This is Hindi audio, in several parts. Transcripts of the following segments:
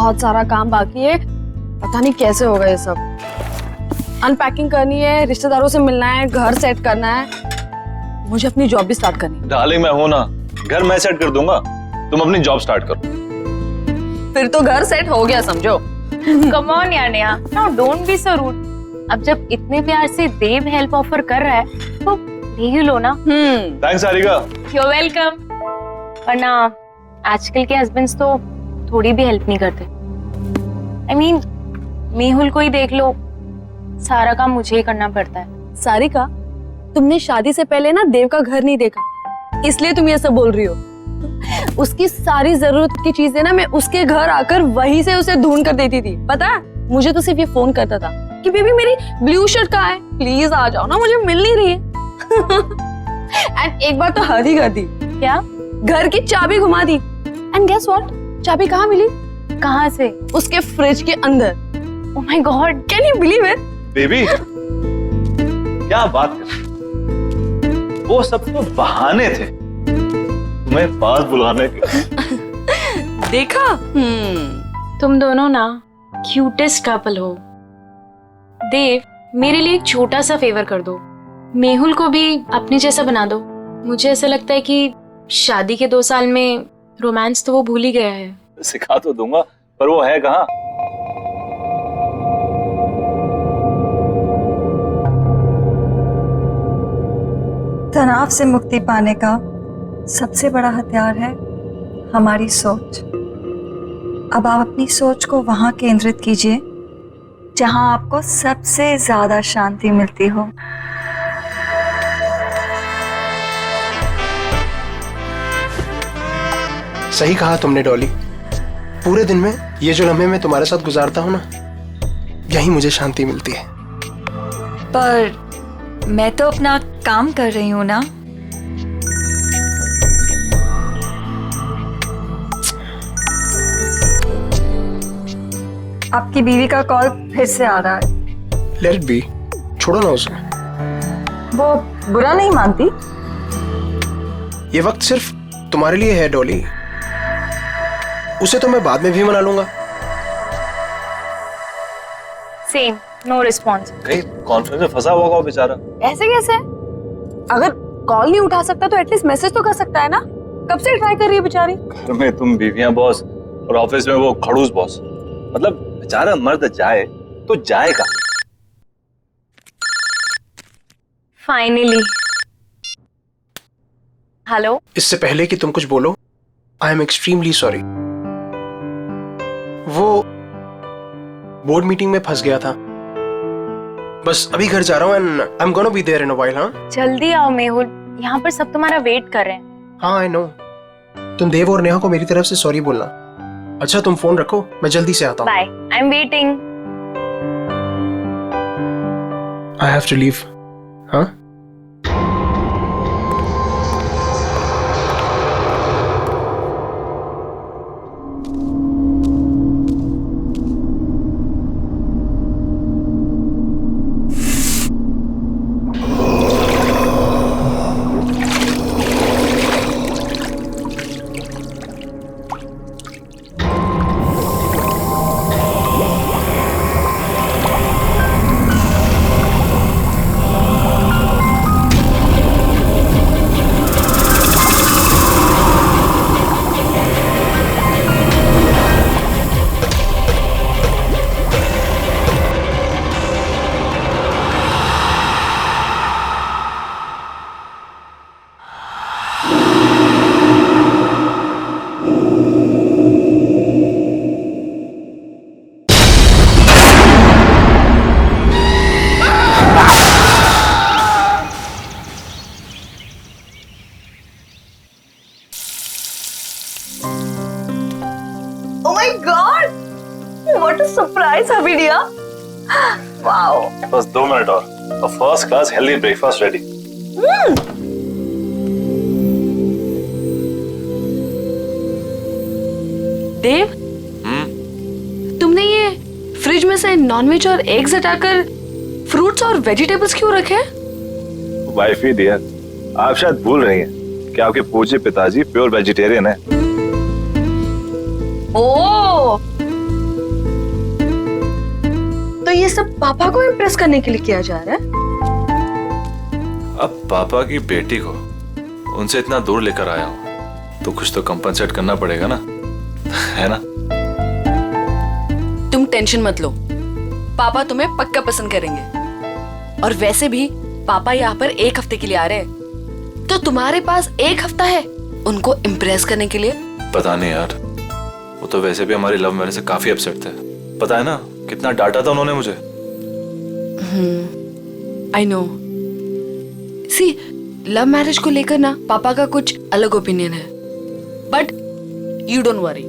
बहुत सारा काम बाकी है, पता नहीं कैसे होगा ये सब। अनपैकिंग करनी है, रिश्तेदारों से मिलना है, घर सेट करना है, मुझे अपनी जॉब भी स्टार्ट करनी है। डार्लिंग मैं हूं ना, घर मैं सेट कर दूंगा, तुम अपनी जॉब स्टार्ट करो। फिर तो घर सेट हो गया समझो। कम ऑन यार Neha, now don't be so rude. अब जब इतने प्यार से देव हेल्प ऑफर कर रहा है तो ले ही लो ना। थैंक्स सारिका। You welcome. वरना आजकल के हस्बैंड्स तो थोड़ी भी हेल्प नहीं करते। I mean, मेहुल को ही देख लो, सारा काम मुझे ही करना पड़ता है। सारिका, तुमने शादी से पहले ना देव का घर नहीं देखा, इसलिए तुम ये सब बोल रही हो। उसकी सारी जरूरत की चीजें ना मैं उसके घर आकर वहीं से उसे ढूंढ कर देती थी। पता है, मुझे तो सिर्फ ये फोन करता था कि बेबी मेरी ब्लू शर्ट कहाँ है, प्लीज आ जाओ ना, मुझे मिल नहीं रही है। एंड एक बार तो हद ही कर दी। क्या? घर की चाबी घुमा दी। एंड गेस व्हाट, चाबी कहाँ मिली? कहाँ से? उसके फ्रिज के अंदर। Oh my God, can you believe it? Baby क्या बात कर, वो सब तो बहाने थे तुम्हें पास बुलाने के। देखा? तुम दोनों ना क्यूटेस्ट कपल हो। देव, मेरे लिए एक छोटा सा फेवर कर दो, मेहुल को भी अपने जैसा बना दो। मुझे ऐसा लगता है कि शादी के 2 साल में रोमांस तो वो भूल ही गया है। सिखा तो दूंगा, पर वो है कहाँ? तनाव से मुक्ति पाने का सबसे बड़ा हथियार है हमारी सोच। अब आप अपनी सोच को वहां केंद्रित कीजिए जहां आपको सबसे ज्यादा शांति मिलती हो। सही कहा तुमने डॉली, पूरे दिन में ये जो लम्हे मैं तुम्हारे साथ गुजारता हूँ ना, यही मुझे शांति मिलती है। पर मैं तो अपना काम कर रही हूँ ना। आपकी बीवी का कॉल फिर से आ रहा है। लेट इट बी, छोड़ो ना उसे। वो बुरा नहीं मानती। ये वक्त सिर्फ तुम्हारे लिए है डॉली, उसे तो मैं बाद में भी मना लूंगा। Same, no response. कहीं कॉन्फ्रेंस में फंसा हुआ वो बेचारा। ऐसे कैसे? अगर कॉल नहीं उठा सकता तो एटलीस्ट मैसेज तो कर सकता है ना। कब से ट्राई कर रही है बेचारी। घर में तुम बीवियां बॉस और ऑफिस में वो खड़ूस बॉस, मतलब बेचारा मर्द जाए तो जाएगा। फाइनली। हेलो। इससे पहले कि तुम कुछ बोलो, आई एम एक्सट्रीमली सॉरी। वो बोर्ड मीटिंग में फंस गया था, बस अभी घर जा रहा हूँ and I am gonna be there in a while. हाँ जल्दी आओ मेहुल, यहाँ पर सब तुम्हारा वेट कर रहे हैं। हाँ आई नो। तुम देव और नेहा को मेरी तरफ से सॉरी बोलना। अच्छा तुम फोन रखो, मैं जल्दी से आता हूँ। Bye, I am waiting. I have to leave. हाँ Oh my God! What a surprise, Habidia! Wow! बस 2 मिनट और first class healthy breakfast ready. Dev, तुमने ये फ्रिज में से नॉनवेज और एग्स हटाकर फ्रूट्स और वेजिटेबल्स क्यों रखे हैं? वाइफ ही डियर, आप शायद भूल रही हैं कि आपके पूज्य पिताजी प्योर वेजिटेरियन है। ओह, तो ये सब पापा को इम्प्रेस करने के लिए किया जा रहा है? अब पापा की बेटी को उनसे इतना दूर लेकर आया हूं तो कुछ तो कंपनसेट करना पड़ेगा ना, है ना? तुम टेंशन मत लो, पापा तुम्हें पक्का पसंद करेंगे। और वैसे भी पापा यहाँ पर 1 हफ्ते के लिए आ रहे हैं, तो तुम्हारे पास 1 हफ्ता है उनको इम्प्रेस करने के लिए। पता नहीं यार, वो तो वैसे भी हमारी लव मैरिज से काफी अपसेट थे। पता है ना कितना डांटा था उन्होंने मुझे। I know. See, love marriage को लेकर ना पापा का कुछ अलग ओपिनियन है, बट यू डोंट वरी।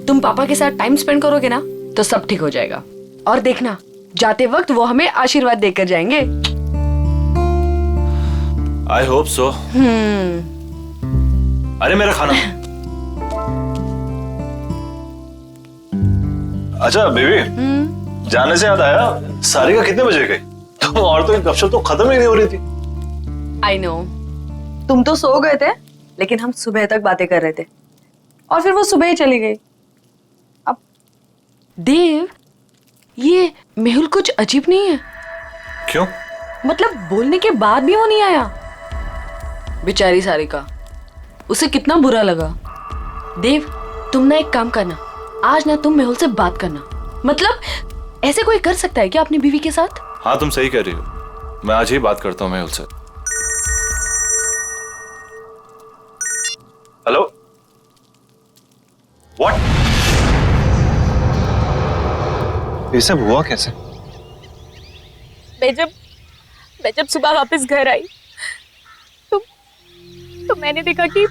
तुम पापा के साथ टाइम स्पेंड करोगे ना तो सब ठीक हो जाएगा। और देखना, जाते वक्त वो हमें आशीर्वाद देकर जाएंगे। I hope so. अरे मेरा खाना। अच्छा बेबी, जाने से याद आया, सारिका कितने बजे गई? तुम औरतों की गपशप तो खत्म ही नहीं हो रही थी। आई नो, तुम तो सो गए थे, लेकिन हम सुबह तक बातें कर रहे थे और फिर वो सुबह ही चली गई। अब देव, ये मेहुल कुछ अजीब नहीं है? क्यों? मतलब बोलने के बाद भी वो नहीं आया। बेचारी सारिका, उसे कितना बुरा लगा। देव, तुम ना एक काम करना, आज ना तुम मेहुल से बात करना। मतलब ऐसे कोई कर सकता है क्या अपनी बीवी के साथ? हाँ तुम सही कह रही हो, मैं आज ही बात करता हूँ मेहुल से। Hello, what? ये सब हुआ कैसे? मैं जब सुबह वापस घर आई तो मैंने देखा कि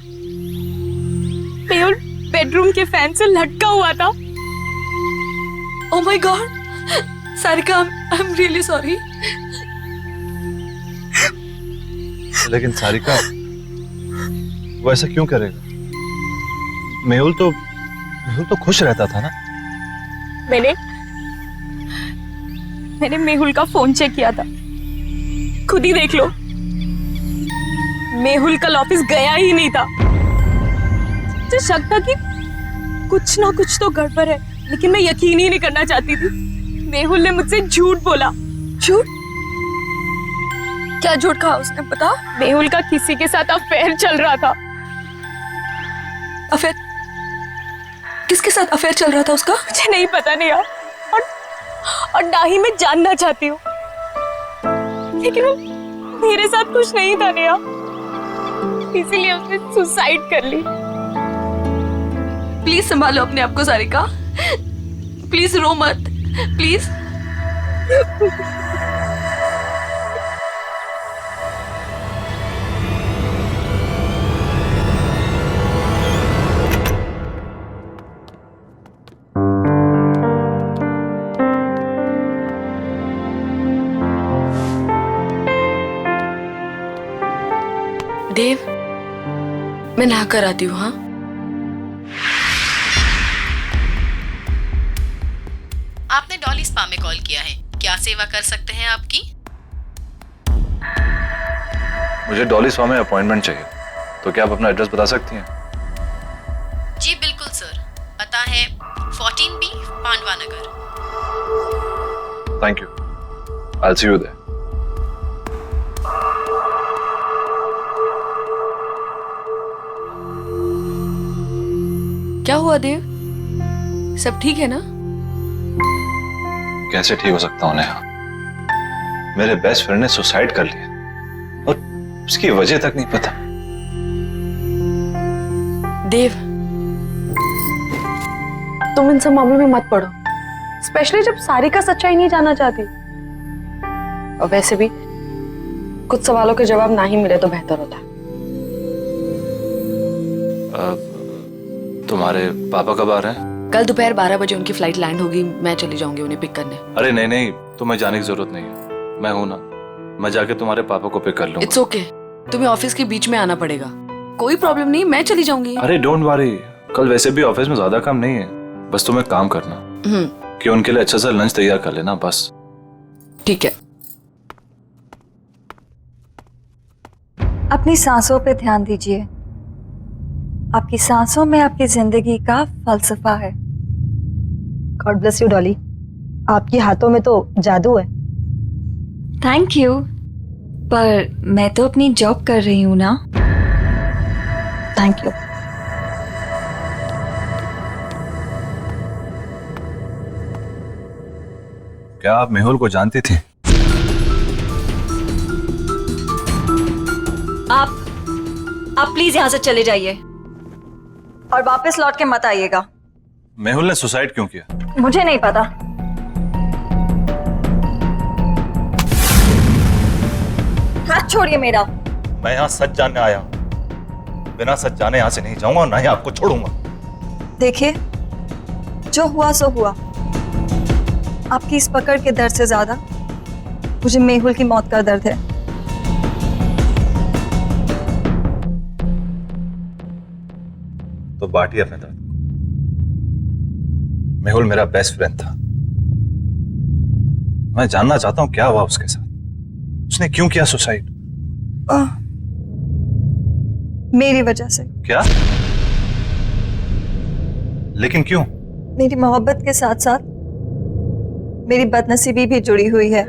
मेहुल बेडरूम के फैन से लटका हुआ था। Oh my God, Sarika, I am really sorry. लेकिन सारिका, वो ऐसा क्यों करेगा? मेहुल तो खुश रहता था ना। मैंने मेहुल का फोन चेक किया था, खुद ही देख लो। मेहुल कल ऑफिस गया ही नहीं था। मुझे शक था कि कुछ ना कुछ तो गड़बड़ है, लेकिन मैं यकीन ही नहीं करना चाहती थी। मेहुल ने मुझसे झूठ बोला। झूठ? क्या झूठ कहा उसने, बता। मेहुल का किसी के साथ अफेयर चल रहा था। अफेयर? किसके साथ अफेयर चल रहा था उसका? मुझे नहीं पता नहीं यार, और ना ही मैं जानना चाहती हूँ, लेकिन वो मेरे साथ कुछ नहीं था नेहा, इसीलिए उसने सुसाइड कर ली। प्लीज संभालो अपने आप को सारिका, प्लीज रो मत, प्लीज। देव, मैं नहा कर आती हूँ। हाँ, आपने डॉली स्पा में कॉल किया है, क्या सेवा कर सकते हैं आपकी? मुझे डॉली स्पा में अपॉइंटमेंट चाहिए, तो क्या आप अपना एड्रेस बता सकती हैं? जी बिल्कुल सर, पता है 14B Pandava Nagar. Thank you, I will see you there. क्या हुआ देव, सब ठीक है ना? कैसे ठीक हो सकता हूँ नेहा? मेरे बेस्ट फ्रेंड ने सुसाइड कर लिया और उसकी वजह तक नहीं पता। देव, तुम इन सब मामलों में मत पड़ो, स्पेशली जब सारिका सच्चाई नहीं जानना चाहती। और वैसे भी कुछ सवालों के जवाब ना ही मिले तो बेहतर होता है। तुम्हारे पापा कब आ रहे हैं? कल दोपहर 12 बजे उनकी फ्लाइट लैंड होगी, मैं चली जाऊंगी उन्हें पिक करने। अरे नहीं नहीं, तुम्हें जाने की जरूरत नहीं है, मैं हूं ना, मैं जाके तुम्हारे पापा को पिक कर लूंगा। इट्स ओके, तुम्हें ऑफिस के बीच में आना पड़ेगा, कोई प्रॉब्लम नहीं, मैं चली जाऊंगी। अरे डोंट वरी, कल वैसे भी ऑफिस में ज्यादा काम नहीं है, बस तुम्हें काम करना कि उनके लिए अच्छा सा लंच तैयार कर लेना, बस। ठीक है। अपनी सांसों पे ध्यान दीजिए, आपकी सांसों में आपकी जिंदगी का फलसफा है। God bless you Dolly. आपके हाथों में तो जादू है। थैंक यू, पर मैं तो अपनी जॉब कर रही हूँ ना। Thank you. क्या आप मेहुल को जानती थी? आप प्लीज यहाँ से चले जाइए और वापस लौट के मत आइएगा। मेहुल ने सुसाइड क्यों किया? मुझे नहीं पता। हाथ छोड़िए मेरा। मैं यहाँ सच जानने आया हूँ, बिना सच जाने यहाँ से नहीं जाऊंगा और ना ही आपको छोड़ूंगा। देखिए, जो हुआ सो हुआ। आपकी इस पकड़ के दर्द से ज्यादा मुझे मेहुल की मौत का दर्द है। तो बांटिए अपने दर्द। मेहुल मेरा बेस्ट फ्रेंड था। मैं जानना चाहता हूं क्या हुआ उसके साथ। उसने क्यों किया सुसाइड? मेरी वजह से। क्या? लेकिन क्यों? मेरी मोहब्बत के साथ साथ मेरी बदनसीबी भी जुड़ी हुई है।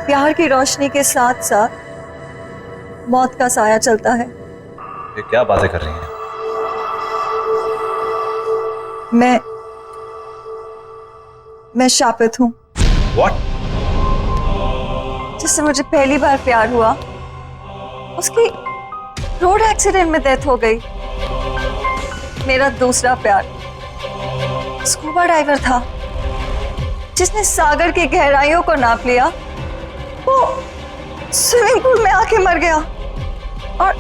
प्यार की रोशनी के साथ साथ मौत का साया चलता है। ये क्या बातें कर रही हैं? मैं शापित हूं। What? जिससे मुझे पहली बार प्यार हुआ, उसकी रोड एक्सीडेंट में डेथ हो गई। मेरा दूसरा प्यार स्कूबा डाइवर था, जिसने सागर की गहराइयों को नाप लिया। वो स्विमिंग पूल में आके मर गया। और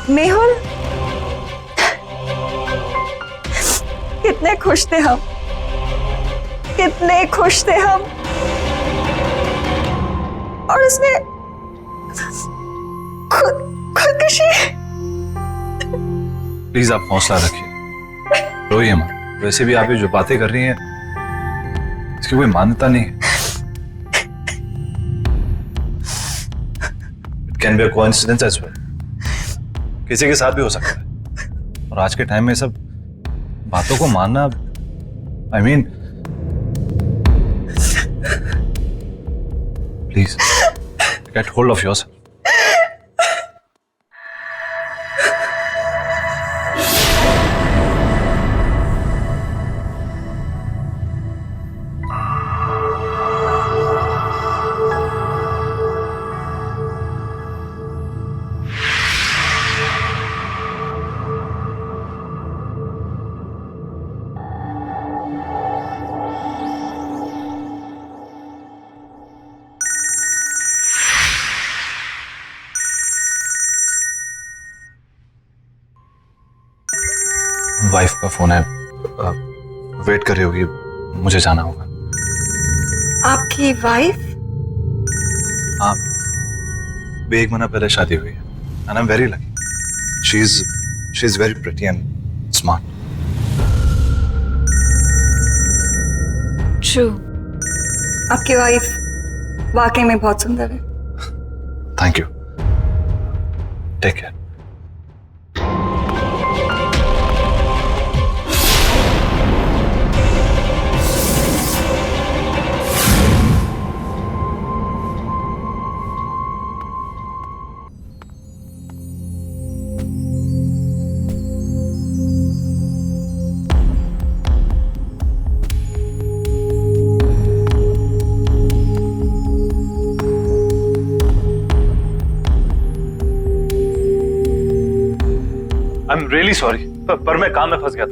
मेहुल, कितने खुश थे हम, कितने खुश थे हम। और उसने खुदकुशी। प्लीज आप हौसला रखिए, रोइए मत। वैसे भी आप ये जो बातें कर रही हैं इसकी कोई मान्यता नहीं है। It can be a coincidence as well. किसी के साथ भी हो सकता है। और आज के टाइम में सब बातों को मानना, I mean, please get hold of yourself. Wife का फोन है, वेट कर रही होगी, मुझे जाना होगा। आपकी वाइफ? हाँ, भी 1 महीना पहले शादी हुई है। And I am very lucky. She is very pretty and smart. True, आपकी वाइफ वाकई में बहुत सुंदर है। Thank you, take care. I am really sorry, पर मैं काम में फंस गया था।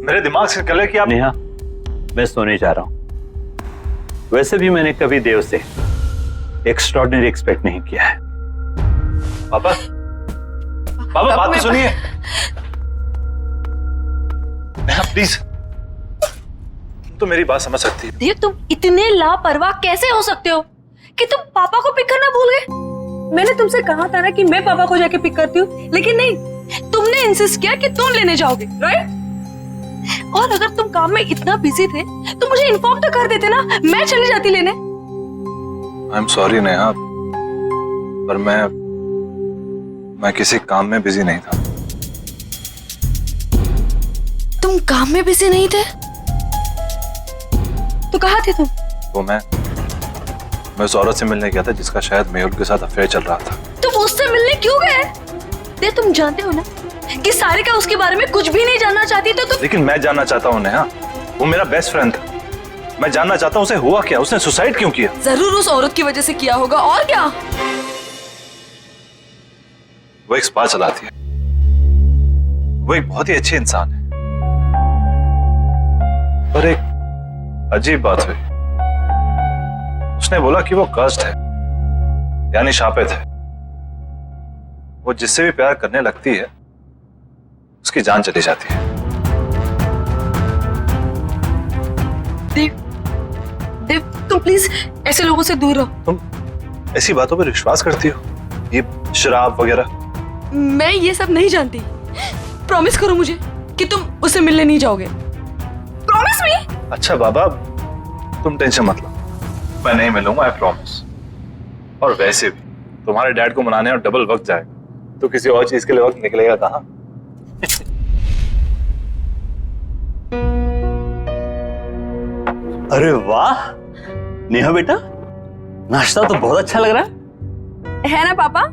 मेरे दिमाग से निकल कि आप। नेहा, मैं सोने जा रहा हूं। वैसे भी मैंने कभी देव से एक्स्ट्रॉर्डिनरी एक्सपेक्ट नहीं किया है। पापा, पापा बात तो सुनिए। नेहा प्लीज, तो मेरी बात समझ सकती है। देव, तुम इतने लापरवाह कैसे हो सकते हो कि तुम पापा को पिक करना भूल गए? मैंने तुमसे कहा था ना कि मैं पापा को जाके पिक करती हूँ, लेकिन नहीं, तुमने इंसिस्ट किया कि तुम लेने जाओगे, राइट? और अगर तुम काम में इतना बिजी थे तो मुझे इन्फॉर्म तो कर देते ना, मैं चली जाती लेने। आई एम सॉरी नेहा, पर मैं किसी काम में बिजी नहीं था। तुम काम में बिजी नहीं थे? तो कहाँ थे तुम? वो मैं उस औरत से मिलने गया था जिसका शायद मेहुल के साथ अफेयर चल रहा था। तुम उससे मिलने क्यों गए? देव, तुम जानते हो ना कि सारिका उसके बारे में कुछ भी नहीं जानना चाहती, तो तुम। लेकिन मैं जानना चाहता हूँ नेहा, वो मेरा बेस्ट फ्रेंड था। मैं जानना चाहता हूँ उसे हुआ क्या, उसने सुसाइड क्यों किया? जरूर उस औरत की वजह से किया होगा, और क्या? वो एक स्पा चलाती है, वो एक बहुत ही अच्छी इंसान है, पर एक अजीब बात हुई। उसने बोला कि वो कर्स्ड है, यानी शापित है। वो जिससे भी प्यार करने लगती है उसकी जान चली जाती है। देव, तुम प्लीज ऐसे लोगों से दूर रहो। तुम ऐसी बातों पर विश्वास करती हो, ये शराब वगैरह? मैं ये सब नहीं जानती। प्रॉमिस करो मुझे कि तुम उससे मिलने नहीं जाओगे। Promise me. अच्छा बाबा, तुम टेंशन मत लो, मैं नहीं मिलूंगा, आई प्रॉमिस। और वैसे भी तुम्हारे डैड को मनाने और डबल वक्त जाएगा, तो किसी और चीज के लिए वक्त निकलेगा कहाँ? अरे वाह नेहा बेटा, नाश्ता तो बहुत अच्छा लग रहा है ना पापा?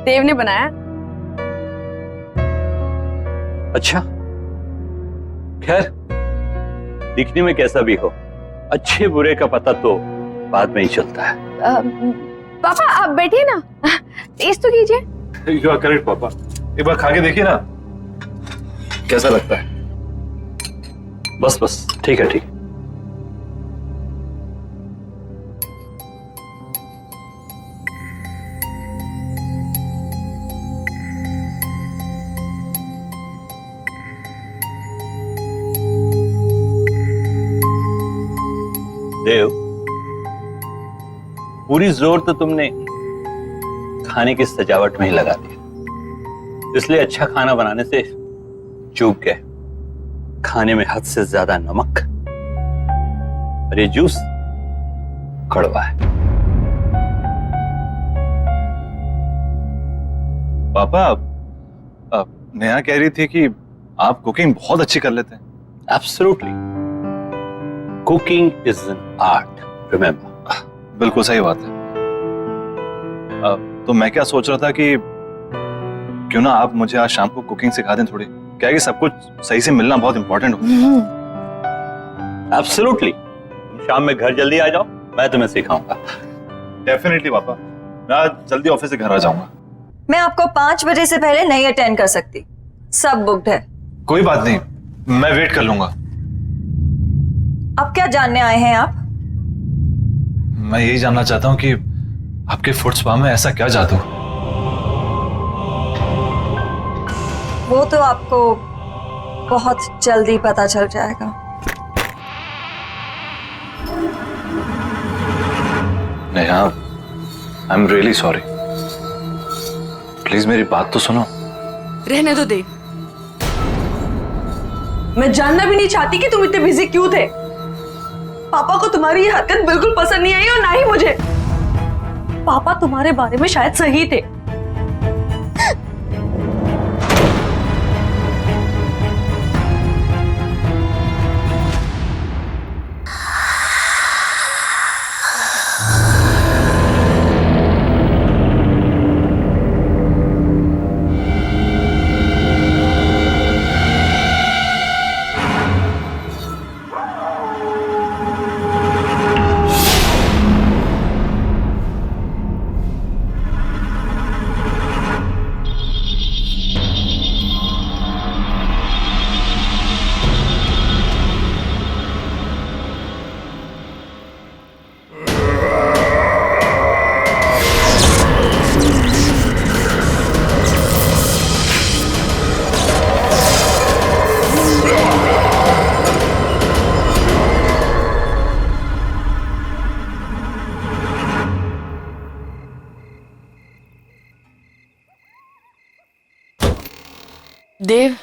देव ने बनाया। अच्छा, खैर दिखने में कैसा भी हो, अच्छे बुरे का पता तो बाद में ही चलता है। पापा आप बैठिए ना, टेस्ट तो कीजिए। यू आर करेक्ट पापा, एक बार खा के देखिए ना कैसा लगता है। बस ठीक है, ठीक है। देव, पूरी जोर तो तुमने खाने की सजावट में ही लगा दिया, इसलिए अच्छा खाना बनाने से चूक गए। खाने में हद से ज्यादा नमक और ये जूस कड़वा है। पापा, नेहा कह रही थी कि आप कुकिंग बहुत अच्छी कर लेते हैं। Absolutely, cooking is an art, remember. बिल्कुल सही बात है। तो मैं क्या सोच रहा था कि क्यों ना आप मुझे आज शाम को कुकिंग सिखा दें थोड़ी, क्या है कि सब कुछ सही से मिलना बहुत इंपॉर्टेंट होता है। एब्सोल्युटली, तुम शाम में घर जल्दी आ जाओ, मैं तुम्हें सिखाऊंगा। डेफिनेटली पापा, मैं आज जल्दी ऑफिस से घर आ जाऊंगा। मैं आपको 5 बजे से पहले नहीं अटेंड कर सकती, सब बुक्ड है। कोई बात नहीं, मैं वेट कर लूंगा। अब क्या जानने आए हैं आप? मैं यही जानना चाहता हूँ कि आपके फुट स्पा में ऐसा क्या जादू? वो तो आपको बहुत जल्दी पता चल जाएगा। नेहा, आई एम रियली सॉरी, प्लीज मेरी बात तो सुनो। रहने दो देव, मैं जानना भी नहीं चाहती कि तुम इतने बिजी क्यों थे। पापा को तुम्हारी ये हरकत बिल्कुल पसंद नहीं आई, और ना ही मुझे। पापा तुम्हारे बारे में शायद सही थे। देव,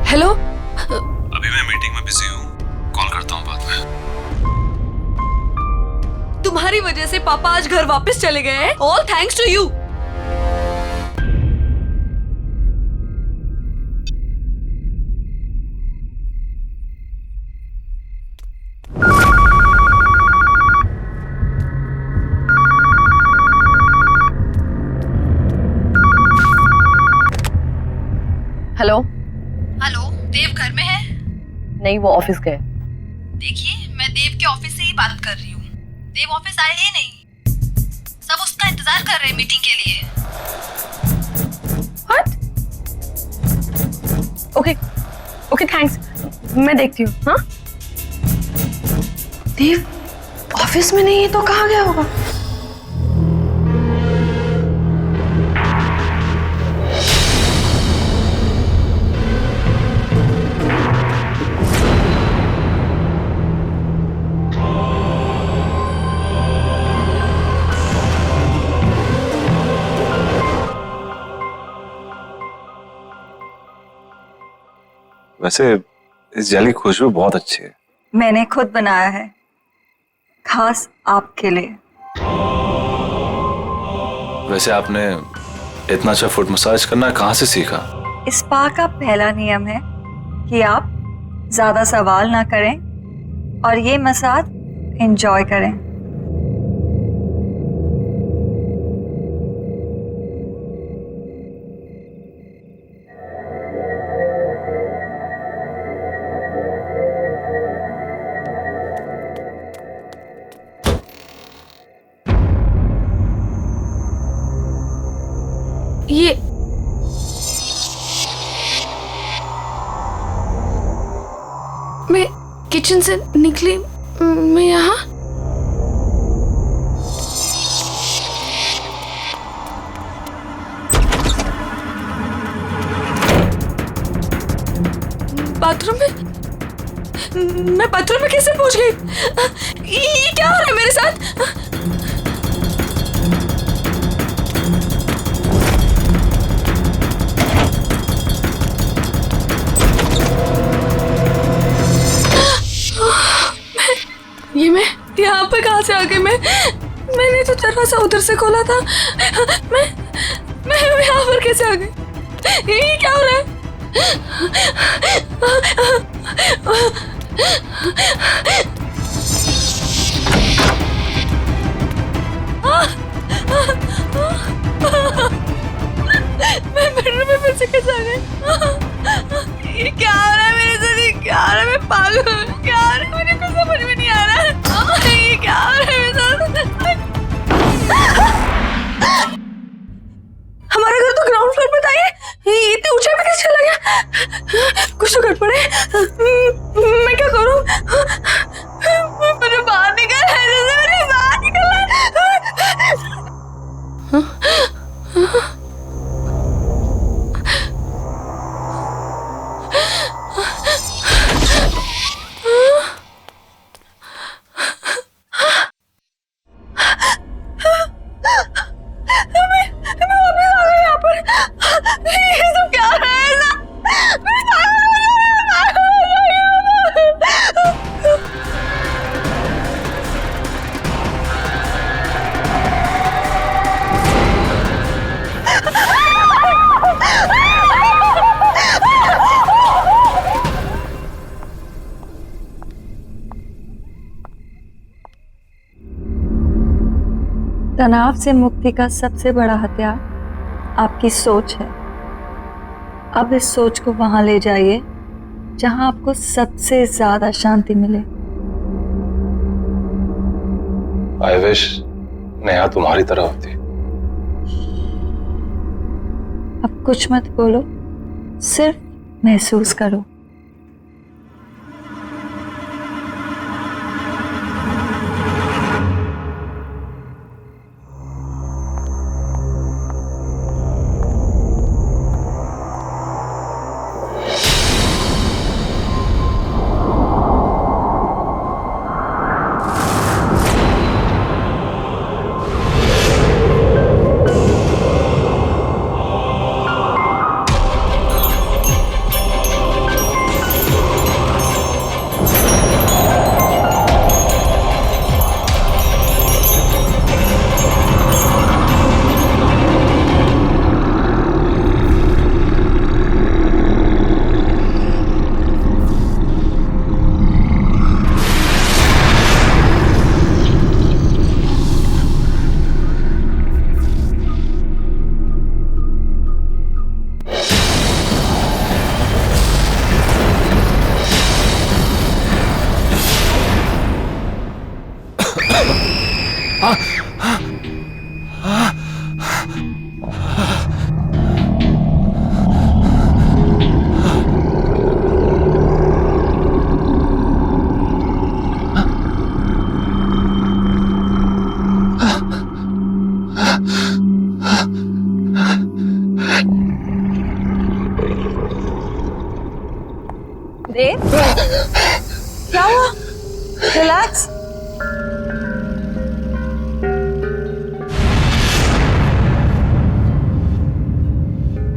हेलो, अभी मैं मीटिंग में बिजी हूँ, कॉल करता हूँ बाद में। तुम्हारी वजह से पापा आज घर वापस चले गए हैं। All thanks to you. Hello hello, Dev घर में है? नहीं, वो ऑफिस गए। देखिए, मैं देव के ऑफिस से ही बात कर रही हूँ। देव ऑफिस आए ही नहीं। सब उसका इंतजार कर रहे हैं मीटिंग के लिए। व्हाट? ओके ओके, थैंक्स, मैं देखती हूँ। हाँ, देव ऑफिस में नहीं है तो कहाँ गया होगा? वैसे इस जेली की खुशबू बहुत अच्छी है। मैंने खुद बनाया है, खास आपके लिए। वैसे आपने इतना अच्छा फुट मसाज करना कहाँ से सीखा? इस स्पा का पहला नियम है कि आप ज्यादा सवाल ना करें और ये मसाज एंजॉय करें। ये मैं किचन से निकली, मैं यहाँ बाथरूम में, मैं बाथरूम में कैसे पहुंच गई? ये क्या हो रहा है मेरे साथ? ये मैं यहाँ पे कहाँ से आ गई? मैंने तो दरवाजा उधर से खोला था। मैं यहाँ पर कैसे आ गई? ये क्या हो रहा है? मैं बेडरूम में फिर से कैसे आ गई? ये क्या हो रहा है मेरे साथ? ये क्या हो रहा है? मैं पागल हूँ। क्या हो रहा है? मुझे कुछ समझ में नहीं आ रहा है। ये क्या हो रहा है मेरे साथ? हमारा घर तो ग्राउंड फ्लोर पे था। ये इतने ऊंचाई पे कैसे चला गया? कुछ तो गड़बड़ है। मैं क्या करूँ? मुझे बाहर निकलना है, जैसे मुझे बाहर निकलना है। तनाव से मुक्ति का सबसे बड़ा हथियार आपकी सोच है। अब इस सोच को वहां ले जाइए जहां आपको सबसे ज्यादा शांति मिले। आई विश नेहा तुम्हारी तरह होती। अब कुछ मत बोलो, सिर्फ महसूस करो। देव, क्या हुआ? रिलैक्स।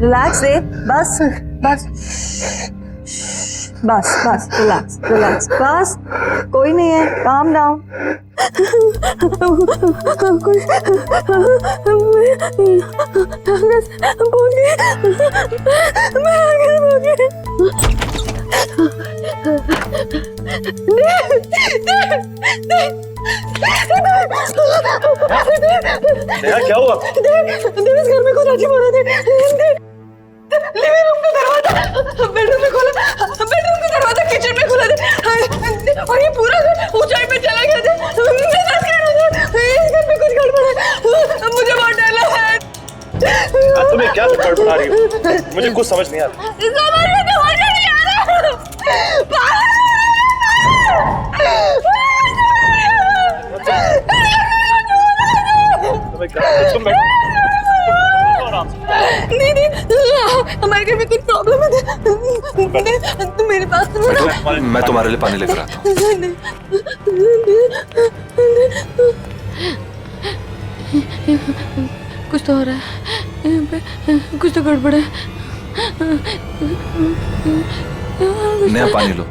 रिलैक्स देव, बस बस बस बस, रिलैक्स रिलैक्स, बस कोई नहीं है, काम डाउन। नेहा क्या हुआ? देव इस घर में कुछ अजीब हो रहा था। लिविंग रूम का दरवाजा बेडरूम में खोला, बेडरूम का दरवाजा किचन में खुला था और ये पूरा घर ऊंचाई पे चला गया था। मैं सच कह रहा हूँ, इस घर में कुछ गड़बड़ है, मुझे बहुत डर लग रहा है। तुम्हें क्या गड़बड़ा रही हो? मुझे कुछ समझ नहीं आ रहा। समझ नहीं आ रहा। तुम बैठो आराम से। नहीं हमारे घर में कुछ प्रॉब्लम है। तुम मेरे पास मैं तुम्हारे लिए पानी लेकर आता हूँ। कुछ तो हो रहा है, कुछ तो गड़बड़ है। नया पानी लो।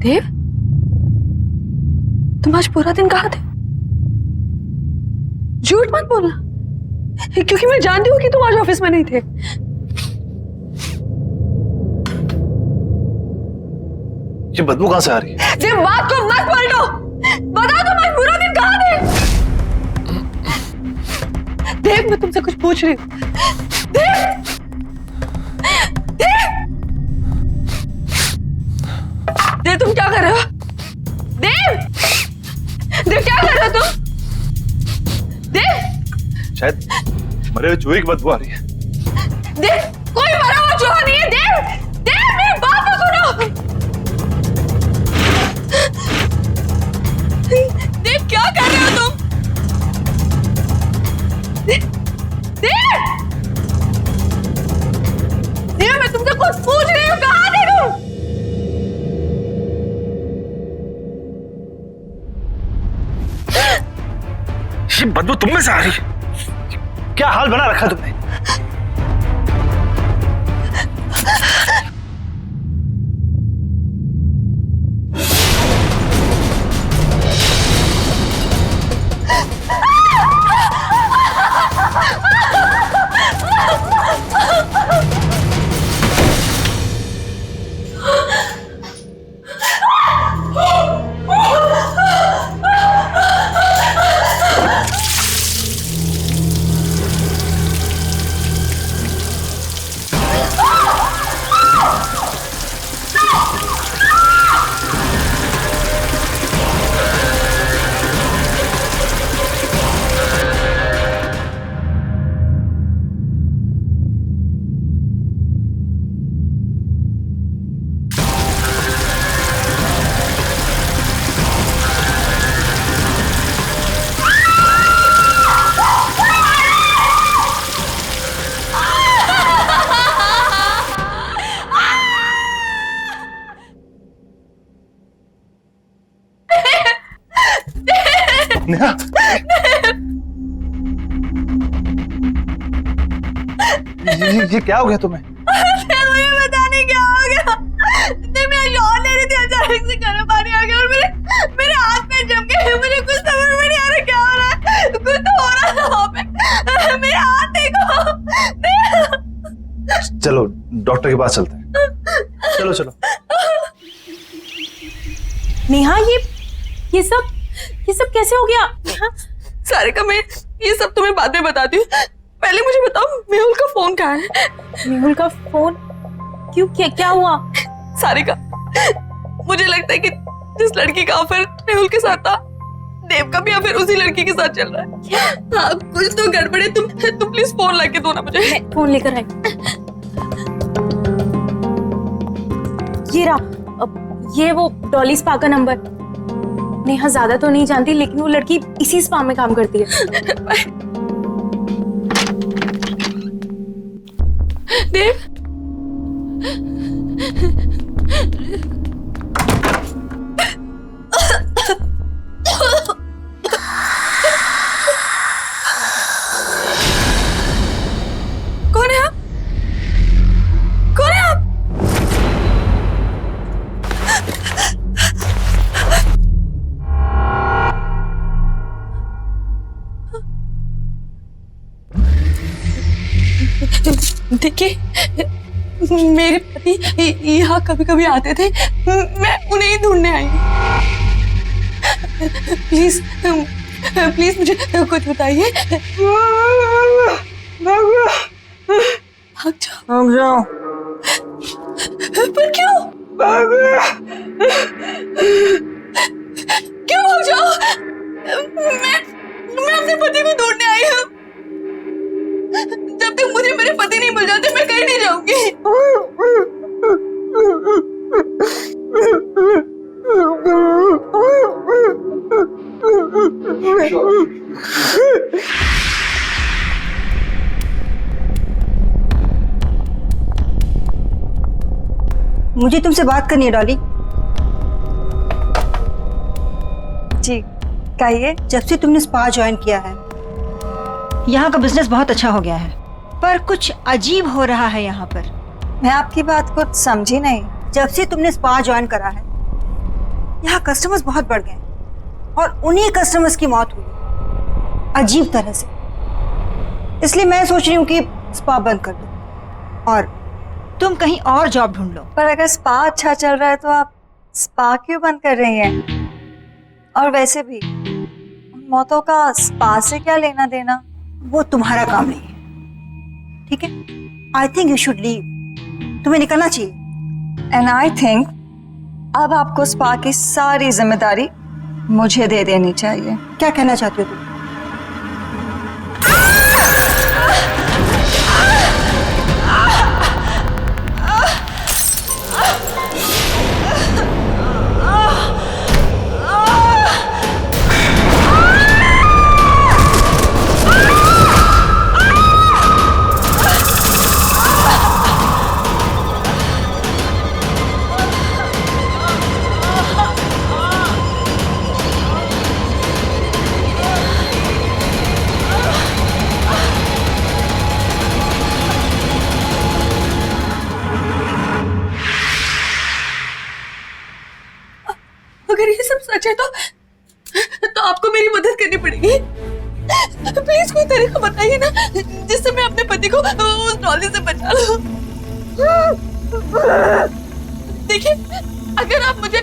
देव, तुम आज पूरा दिन कहाँ थे? झूठ मत बोलना, क्योंकि मैं जानती हूँ कि तुम आज ऑफिस में नहीं थे। ये बदबू कहाँ से आ रही है? देव, बात को मत पलटो, बताओ तुम आज पूरा दिन कहाँ थे? देव, मैं तुमसे कुछ पूछ रही हूँ। देव, देव तुम क्या कर रहे हो? देव, देव क्या कर रहे हो तुम? देव, शायद मरे हुए चूहे की बदबू आ रही है। देव, कोई मरा हुआ चूहा नहीं है। देव, देव मेरी बात तो सुनो। देव क्या कर रहे हो तुम? देव, देव मैं तुमसे कुछ पूछ रही हूँ, कहाँ थे तुम? ये बदबू तुम में से आ रही है? क्या हाल बना रखा तुमने? नेहा, ये क्या हो गया तुम्हें? मुझे पता नहीं क्या हो गया। मैं शॉट ले रही थी, अचानक से गर्म पानी आ गया और मेरे हाथ में जम गया। मुझे कुछ समझ में नहीं आ रहा क्या हो रहा है। कुछ तो हो रहा था वहाँ पे। मेरे हाथ देखो। चलो डॉक्टर के पास चलते हैं। चलो चलो। नेहा, ये सब कैसे हो गया? सारिका, मैं ये सब तुम्हें बाद में बताती हूँ। पहले मुझे बताओ मेहुल का फोन कहाँ है? मेहुल का फोन? क्यों, क्या हुआ? सारिका, मुझे लगता है कि जिस लड़की का अफेयर मेहुल के साथ था, देव का भी अफेयर उसी लड़की के साथ चल रहा है। हाँ, कुछ तो गड़बड़ है। तुम प्लीज फोन लाके दो ना मुझे। मैं फोन लेकर आई। ये रहा, ये वो डॉली स्पा का नंबर। नेहा ज्यादा तो नहीं जानती, लेकिन वो लड़की इसी स्पा में काम करती है। देव, कौन है आप? कौन है आप? देखिए, मेरे पति यहाँ कभी कभी आते थे, मैं उन्हें ही ढूंढने आई हूँ। प्लीज प्लीज मुझे कुछ बताइए। भाग जाओ। पर क्यों? क्यों भाग जाओ? मैं अपने पति को ढूंढने आई हूँ। जब तक मुझे मेरे पति नहीं मिल जाते, मैं कहीं नहीं जाऊंगी। मुझे तुमसे बात करनी है डॉली। जी कहिए। जब से तुमने स्पा ज्वाइन किया है, यहाँ का बिजनेस बहुत अच्छा हो गया है, पर कुछ अजीब हो रहा है यहाँ पर। मैं आपकी बात को समझी नहीं। जब से तुमने स्पा ज्वाइन करा है, यहाँ कस्टमर्स बहुत बढ़ गए और उन्हीं कस्टमर्स की मौत हुई अजीब तरह से। इसलिए मैं सोच रही हूँ कि स्पा बंद कर दो और तुम कहीं और जॉब ढूंढ लो। पर अगर स्पा अच्छा चल रहा है तो आप स्पा क्यों बंद कर रही हैं? और वैसे भी उन मौतों का स्पा से क्या लेना देना? वो तुम्हारा काम नहीं है, ठीक है? I think you should leave. तुम्हें निकलना चाहिए। एंड आई थिंक अब आपको स्पा की सारी जिम्मेदारी मुझे दे देनी चाहिए। क्या कहना चाहती हो तुम? अगर ये सब सच है तो आपको मेरी मदद करनी पड़ेगी। प्लीज कोई तरीका बताइए ना, जिससे मैं अपने पति को उस डॉली से बचा लूं। देखिए, अगर आप मुझे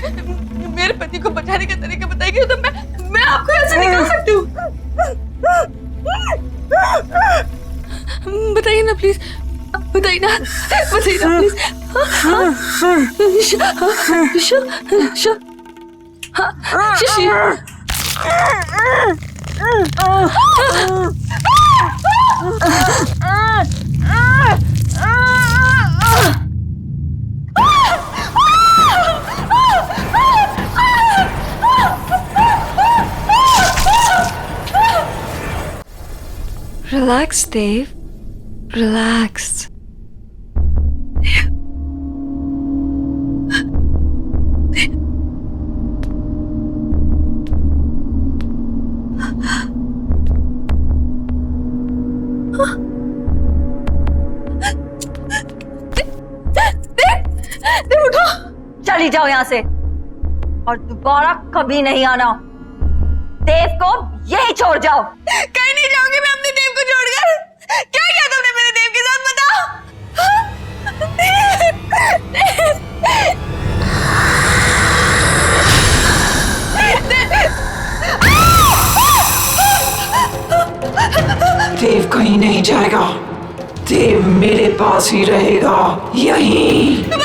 मेरे पति को बचाने का तरीका बताएंगे तो मैं आपको ऐसे निकाल सकती हूँ। बताइए ना प्लीज, बताइए ना प्लीज। Relax, Dave. Relax. उठो, चली जाओ यहाँ से और दोबारा कभी नहीं आना। देव को यही छोड़ जाओ। कहीं नहीं जाऊंगी मैं अपने देव को छोड़कर। क्या किया तुमने मेरे देव के साथ, बताओ। देव कहीं नहीं जाएगा। देव मेरे पास ही रहेगा, यहीं।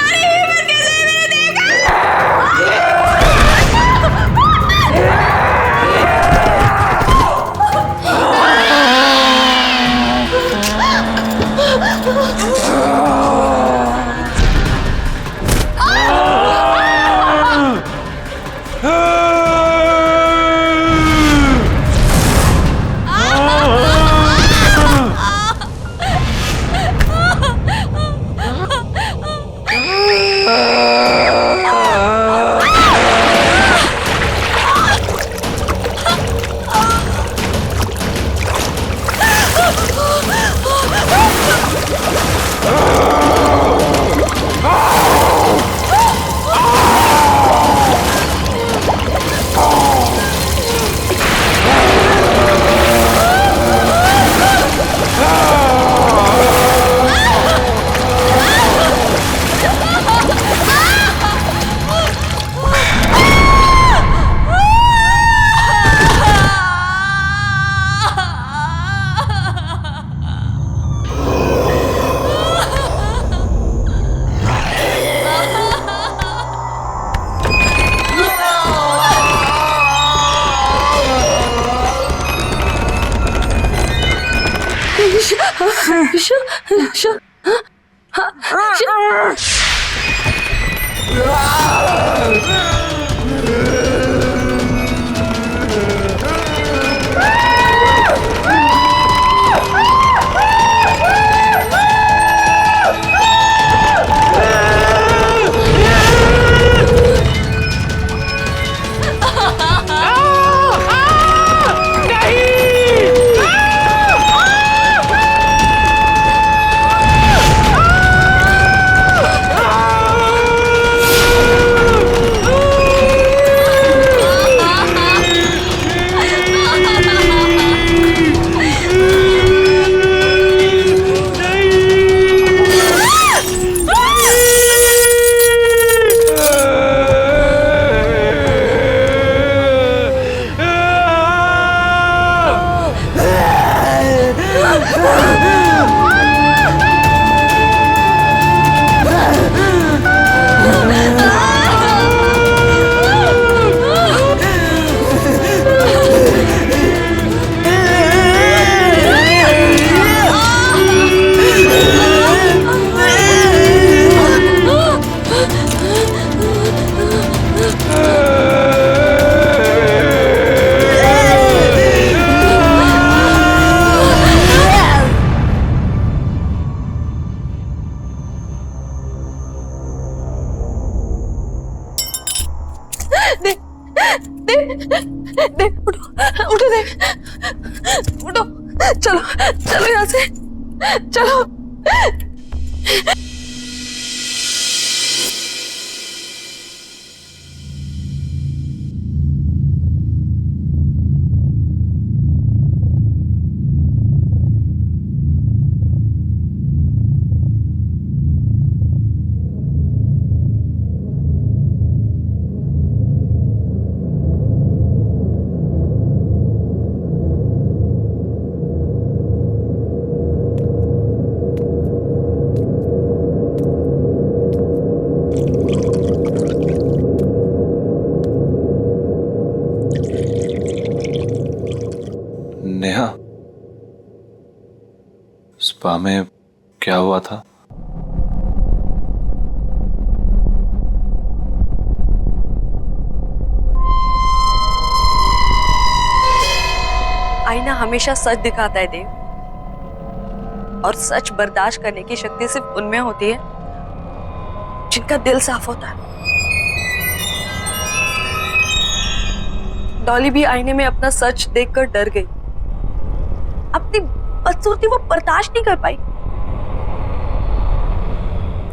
उठो देव, उठो, चलो चलो यहाँ से, चलो। नेहा, स्पा में क्या हुआ था? आईना हमेशा सच दिखाता है देव, और सच बर्दाश्त करने की शक्ति सिर्फ उनमें होती है जिनका दिल साफ होता है। डॉली भी आईने में अपना सच देखकर डर गई। अपनी बदसूरती वो बर्दाश्त नहीं कर पाई।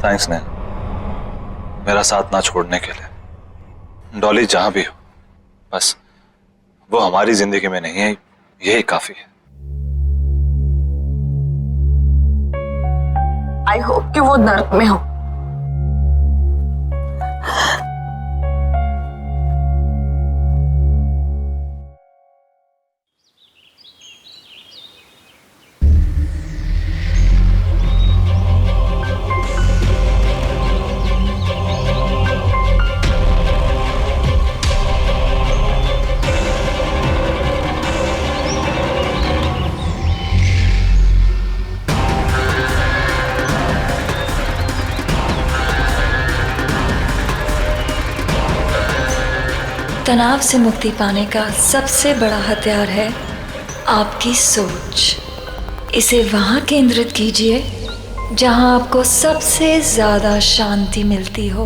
थैंक्स नेहा, मेरा साथ ना छोड़ने के लिए। डॉली जहां भी हो, बस वो हमारी जिंदगी में नहीं है, यही काफी है। आई होप कि वो नर्क में हो। तनाव से मुक्ति पाने का सबसे बड़ा हथियार है आपकी सोच। इसे वहाँ केंद्रित कीजिए जहाँ आपको सबसे ज़्यादा शांति मिलती हो।